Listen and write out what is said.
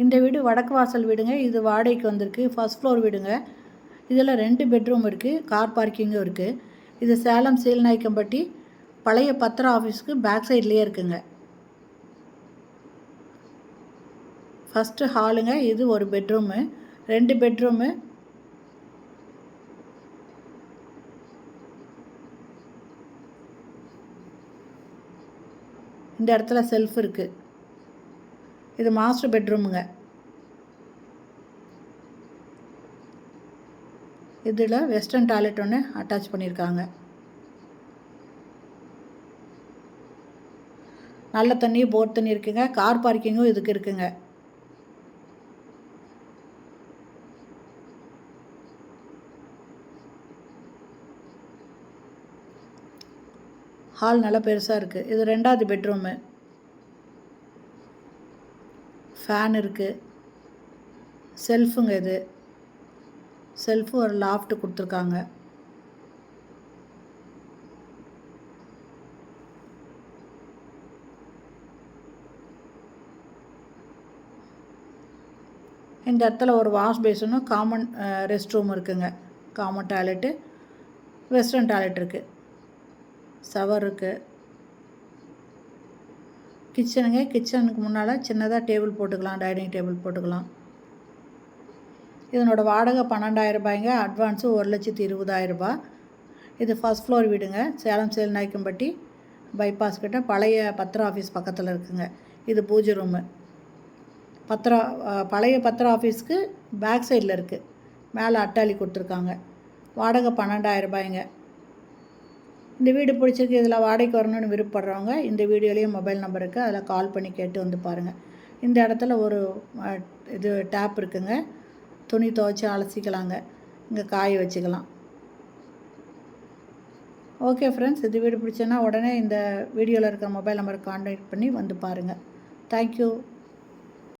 இந்த வீடு வடக்கு வாசல் வீடுங்க. இது வாடகைக்கு வந்திருக்கு. ஃபர்ஸ்ட் ஃப்ளோர் வீடுங்க. இதில் 2 பெட்ரூம் இருக்குது. கார் பார்க்கிங்கும் இருக்குது. இது சேலம் சீலநாயக்கம்பட்டி பழைய பத்திர ஆஃபீஸ்க்கு பேக் சைட்லேயே இருக்குங்க. ஃபஸ்ட்டு ஹாலுங்க. இது ஒரு பெட்ரூமு, 2 பெட்ரூமு. இந்த இடத்துல செல்ஃப் இருக்குது. இது மாஸ்டர் பெட்ரூமுங்க. இதில் வெஸ்டர்ன் டாய்லெட் ஒன்று அட்டாச் பண்ணியிருக்காங்க. நல்ல தண்ணி, போர் தண்ணி இருக்குங்க. கார் பார்க்கிங்கும் இதுக்கு இருக்குங்க. ஹால் நல்லா பெருசாக இருக்குது. இது 2வது பெட்ரூமு. ஃபேன் இருக்குது. செல்ஃபுங்க இது. செல்ஃபு ஒரு லாஃப்ட் கொடுத்துருக்காங்க. இந்த இடத்துல ஒரு வாஷ் பேஷனும் காமன் ரெஸ்ட் ரூம் இருக்குங்க. காமன் டாய்லெட்டு, வெஸ்டர்ன் டாய்லெட் இருக்குது. ஷவர் இருக்குது. கிச்சனுங்க. கிச்சனுக்கு முன்னால் சின்னதாக டேபிள் போட்டுக்கலாம், டைனிங் டேபிள் போட்டுக்கலாம். இதனோட வாடகை 12,000 ரூபாய்ங்க. அட்வான்ஸு 1,20,000 ரூபாய். இது ஃபர்ஸ்ட் ஃப்ளோர் வீடுங்க. சேலம் சீலநாயக்கம்பட்டி பைபாஸ் கிட்ட பழைய பத்திர ஆஃபீஸ் பக்கத்தில் இருக்குங்க. இது பூஜை ரூமு. பழைய பத்திர ஆஃபீஸ்க்கு பேக் சைடில் இருக்குது. மேலே அட்டாளி கொடுத்துருக்காங்க. வாடகை 12,000 ரூபாய்ங்க. இந்த வீடு பிடிச்சிருக்கு. இதில் வாடகைக்கு வரணும்னு விருப்பப்படுறவங்க இந்த வீடியோலேயும் மொபைல் நம்பர் இருக்குது. அதில் கால் பண்ணி கேட்டு வந்து பாருங்கள். இந்த இடத்துல ஒரு இது டேப் இருக்குங்க. துணி துவைச்சி அலசிக்கலாங்க. இங்கே காய வச்சுக்கலாம். ஓகே ஃப்ரெண்ட்ஸ், இது வீடு பிடிச்சேன்னா உடனே இந்த வீடியோவில் இருக்கிற மொபைல் நம்பருக்கு கான்டாக்ட் பண்ணி வந்து பாருங்கள். தேங்க்யூ.